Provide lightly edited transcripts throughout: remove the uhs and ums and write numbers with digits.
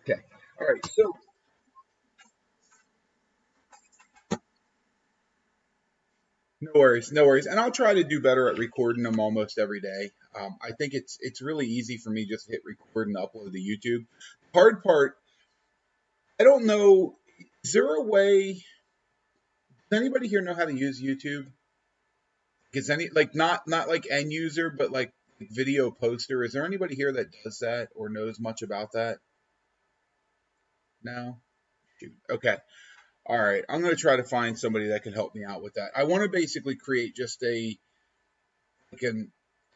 Okay. All right. So no worries, no worries. And I'll try to do better at recording them almost every day. I think it's really easy for me just to hit record and upload to YouTube. Hard part, I don't know. Is there a way? Does anybody here know how to use YouTube? Is any like not like end user, but like video poster? Is there anybody here that does that or knows much about that? No. Shoot. Okay. All right. I'm going to try to find somebody that can help me out with that. I want to basically create just a like an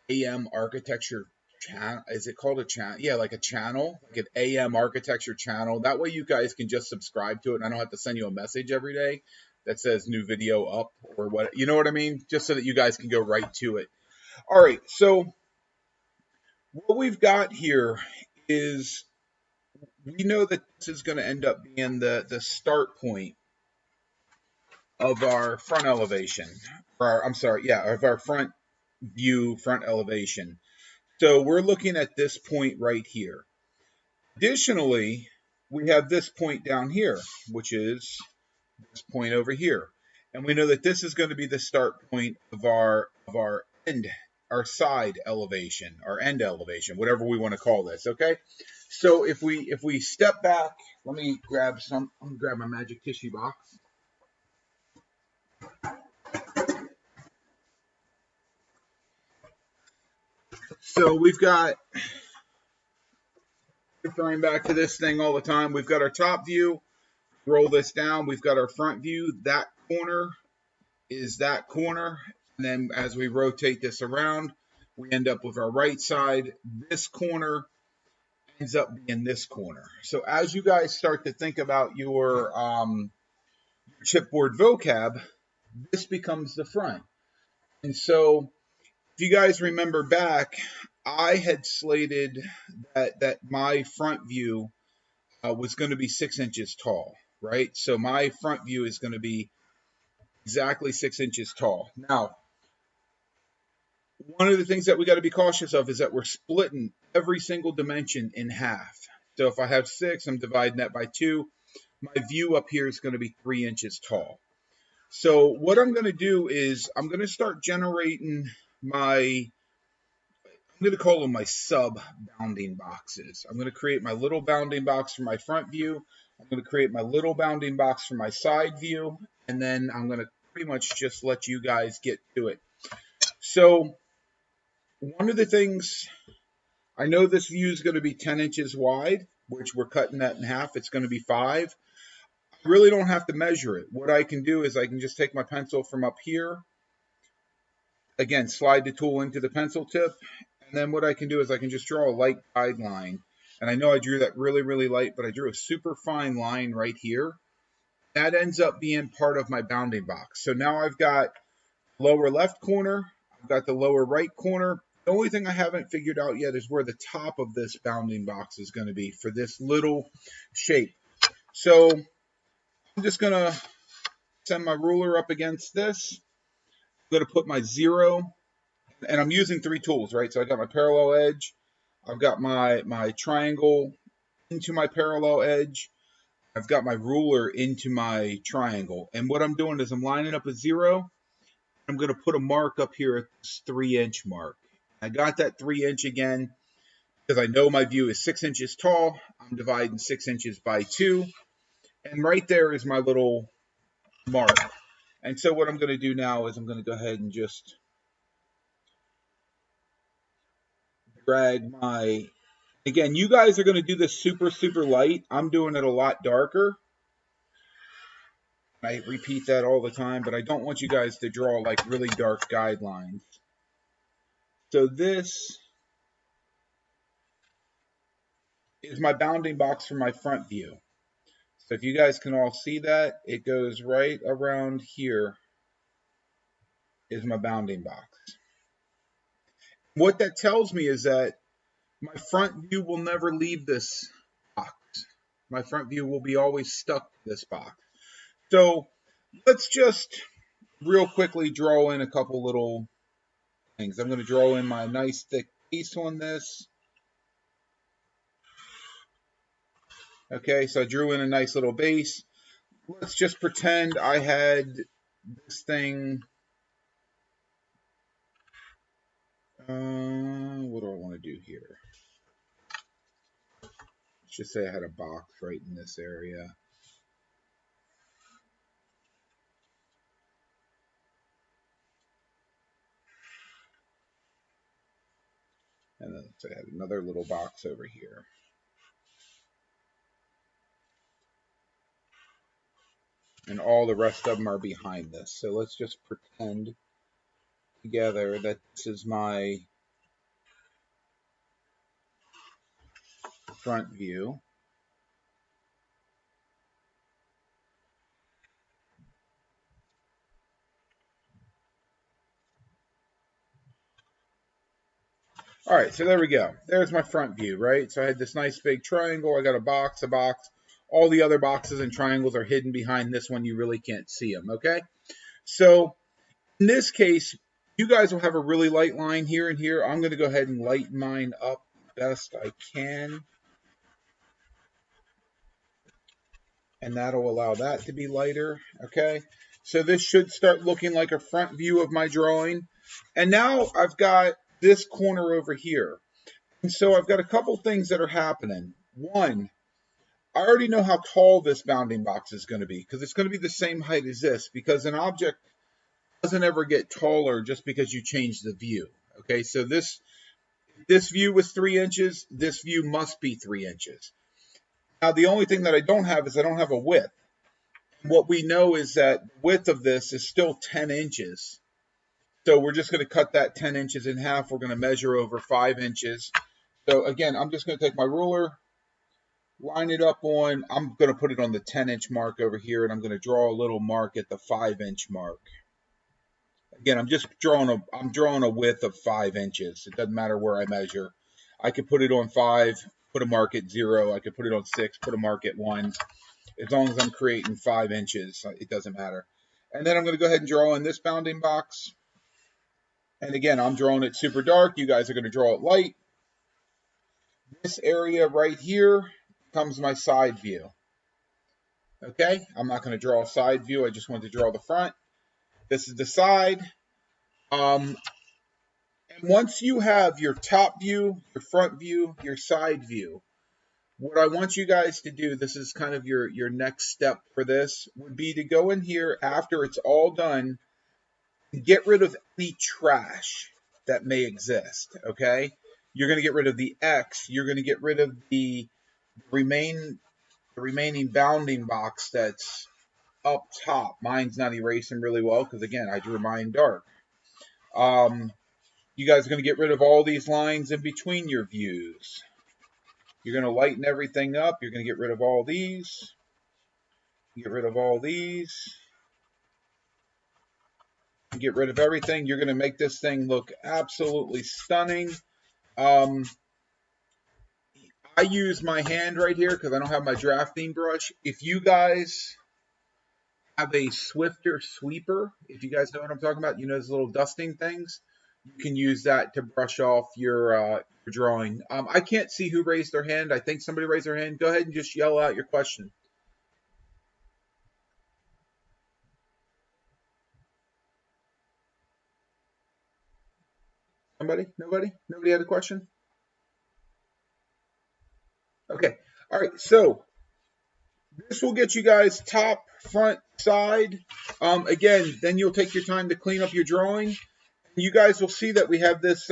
AM architecture channel. Is it called a channel? Yeah, like a channel, like an AM architecture channel. That way you guys can just subscribe to it and I don't have to send you a message every day that says new video up or what. You know what I mean? Just so that you guys can go right to it. All right. So what we've got here is we know that this is going to end up being the start point of our front elevation. I'm sorry, yeah, of our front view, front elevation. So we're looking at this point right here. Additionally, we have this point down here, which is this point over here. And we know that this is going to be the start point of our end, our side elevation, our end elevation, whatever we want to call this, okay? So if we step back, let me grab my magic tissue box. So we've got, referring back to this thing all the time, we've got our top view, roll this down, we've got our front view, that corner is that corner, and then as we rotate this around, we end up with our right side. This corner ends up being this corner. So as you guys start to think about your chipboard vocab, this becomes the front. And so if you guys remember back, I had slated that my front view was going to be 6 inches tall, right? So my front view is going to be exactly 6 inches tall. Now, one of the things that we got to be cautious of is that we're splitting every single dimension in half. So if I have 6, I'm dividing that by 2. My view up here is going to be 3 inches tall. So what I'm going to do is I'm going to start generating I'm going to call them my sub bounding boxes. I'm going to create my little bounding box for my front view. I'm going to create my little bounding box for my side view. And then I'm going to pretty much just let you guys get to it. So one of the things, I know this view is going to be 10 inches wide, which we're cutting that in half. It's going to be 5. I really don't have to measure it. What I can do is I can just take my pencil from up here. Again, slide the tool into the pencil tip. And then what I can do is I can just draw a light guideline. And I know I drew that really, really light, but I drew a super fine line right here. That ends up being part of my bounding box. So now I've got lower left corner. I've got the lower right corner. The only thing I haven't figured out yet is where the top of this bounding box is going to be for this little shape. So I'm just going to send my ruler up against this. I'm going to put my 0, and I'm using 3 tools, right? So I got my parallel edge. I've got my triangle into my parallel edge. I've got my ruler into my triangle. And what I'm doing is I'm lining up a 0. I'm going to put a mark up here at this 3-inch mark. I got that 3-inch again because I know my view is 6 inches tall. I'm dividing 6 inches by 2. And right there is my little mark. And so what I'm going to do now is I'm going to go ahead and just drag my, again, you guys are going to do this super, super light. I'm doing it a lot darker. I repeat that all the time, but I don't want you guys to draw like really dark guidelines. So this is my bounding box for my front view. So if you guys can all see that, it goes right around here is my bounding box. What that tells me is that my front view will never leave this box. My front view will be always stuck to this box. So let's just real quickly draw in a couple little things. I'm going to draw in my nice thick piece on this. Okay, so I drew in a nice little base. Let's just pretend I had this thing. What do I want to do here? Let's just say I had a box right in this area. And then let's say I had another little box over here. And all the rest of them are behind this. So let's just pretend together that this is my front view. All right, so there we go. There's my front view, right? So I had this nice big triangle. I got a box. All the other boxes and triangles are hidden behind this one. You really can't see them, okay? So in this case, you guys will have a really light line here and here. I'm going to go ahead and lighten mine up best I can. And that'll allow that to be lighter, okay? So this should start looking like a front view of my drawing. And now I've got this corner over here. And so I've got a couple things that are happening. One, I already know how tall this bounding box is going to be because it's going to be the same height as this because an object doesn't ever get taller just because you change the view. Okay, so this view was 3 inches. This view must be 3 inches. Now, the only thing that I don't have is I don't have a width. What we know is that the width of this is still 10 inches. So we're just going to cut that 10 inches in half. We're going to measure over 5 inches. So again, I'm just going to take my ruler, line it up on, I'm going to put it on the 10-inch mark over here, and I'm going to draw a little mark at the 5-inch mark. Again, I'm drawing a width of 5 inches. It doesn't matter where I measure. I could put it on 5, put a mark at 0. I could put it on 6, put a mark at 1. As long as I'm creating 5 inches, it doesn't matter. And then I'm going to go ahead and draw in this bounding box. And again, I'm drawing it super dark. You guys are going to draw it light. This area right here becomes my side view. Okay, I'm not going to draw a side view. I just want to draw the front. This is the side. And once you have your top view, your front view, your side view, what I want you guys to do, this is kind of your next step for this, would be to go in here after it's all done and get rid of any trash that may exist, okay? You're going to get rid of the X. You're going to get rid of the remaining bounding box that's up top. Mine's not erasing really well because, again, I drew mine dark. You guys are going to get rid of all these lines in between your views. You're going to lighten everything up. You're going to get rid of all these. Get rid of all these. Get rid of everything. You're going to make this thing look absolutely stunning. I use my hand right here because I don't have my drafting brush. If you guys have a Swifter sweeper, if you guys know what I'm talking about, you know those little dusting things, you can use that to brush off your drawing. I can't see who raised their hand. I think somebody raised their hand. Go ahead and just yell out your question. Somebody? Nobody? Nobody had a question? Okay. All right. So this will get you guys top, front, side. Again, then you'll take your time to clean up your drawing. You guys will see that we have this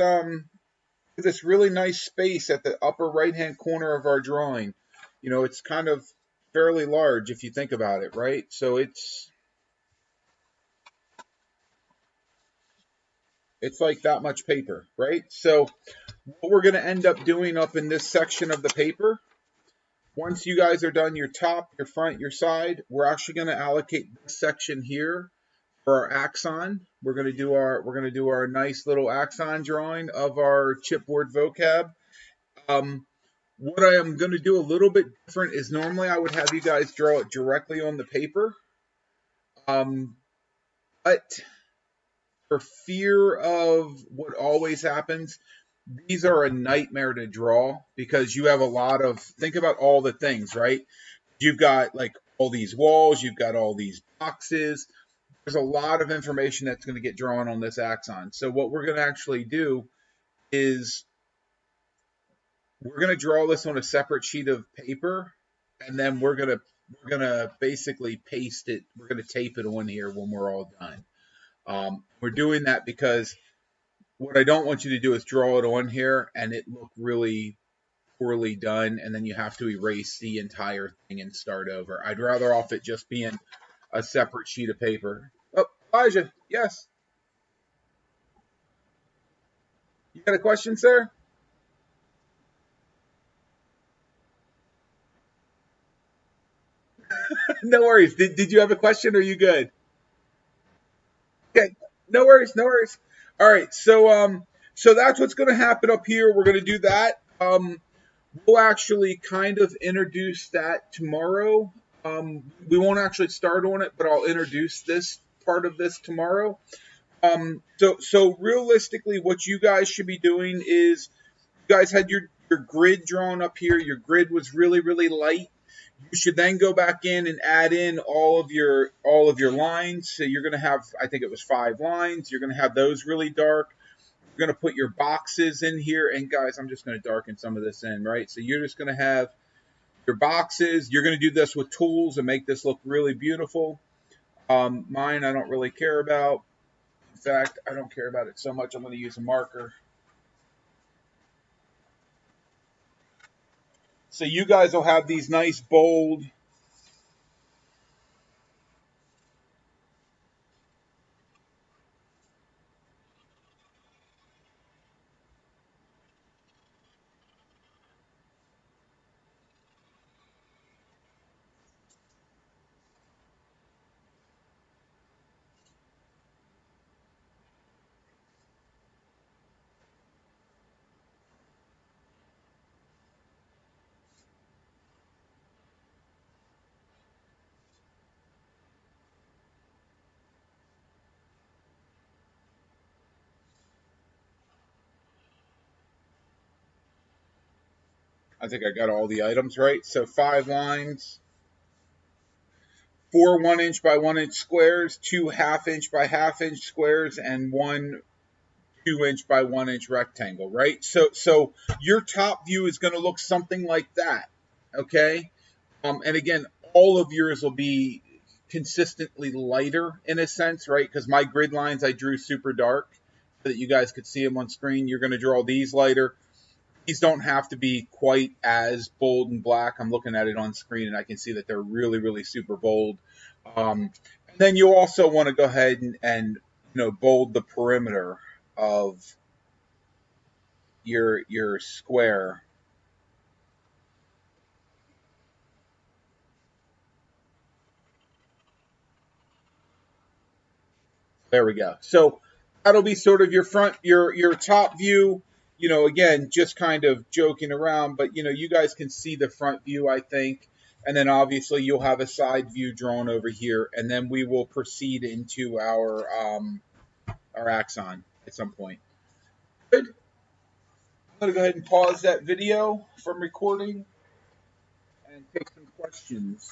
this really nice space at the upper right-hand corner of our drawing. You know, it's kind of fairly large if you think about it, right? So it's like that much paper, right? So what we're going to end up doing up in this section of the paper, once you guys are done your top, your front, your side, we're actually going to allocate this section here for our axon. We're going to do our nice little axon drawing of our chipboard vocab. What I am going to do a little bit different is normally I would have you guys draw it directly on the paper. But for fear of what always happens, These are a nightmare to draw because you have a lot of, think about all the things, right? You've got like all these walls, you've got all these boxes. There's a lot of information that's going to get drawn on this axon. So what we're going to actually do is we're going to draw this on a separate sheet of paper, and then we're gonna basically paste it. We're going to tape it on here when we're all done. We're doing that because what I don't want you to do is draw it on here and it look really poorly done, and then you have to erase the entire thing and start over. I'd rather off it just being a separate sheet of paper. Oh, Elijah, yes. You got a question, sir? No worries. Did you have a question or are you good? Okay. No worries, no worries. All right, so that's what's gonna happen up here. We're gonna do that. We'll actually kind of introduce that tomorrow. We won't actually start on it, but I'll introduce this part of this tomorrow. So realistically, what you guys should be doing is you guys had your grid drawn up here. Your grid was really, really light. You should then go back in and add in all of your lines. So you're going to have, I think it was 5 lines. You're going to have those really dark. You're going to put your boxes in here. And guys, I'm just going to darken some of this in, right? So you're just going to have your boxes. You're going to do this with tools and make this look really beautiful. Mine, I don't really care about. In fact, I don't care about it so much. I'm going to use a marker. So you guys will have these nice bold. I think I got all the items right. So 5 lines, 4 1 inch by 1 inch squares, 2 1/2 inch by 1/2 inch squares, and 1 2 inch by 1 inch rectangle, right? So your top view is going to look something like that, okay? And again, all of yours will be consistently lighter in a sense, right? Because my grid lines I drew super dark so that you guys could see them on screen. You're going to draw these lighter. These don't have to be quite as bold and black. I'm looking at it on screen and I can see that they're really, really super bold. And then you also want to go ahead and bold the perimeter of your square. There we go. So that'll be sort of your front, your top view. Again, just kind of joking around, but you guys can see the front view, I think. And then obviously you'll have a side view drawn over here, and then we will proceed into our axon at some point. Good. I'm going to go ahead and pause that video from recording and take some questions.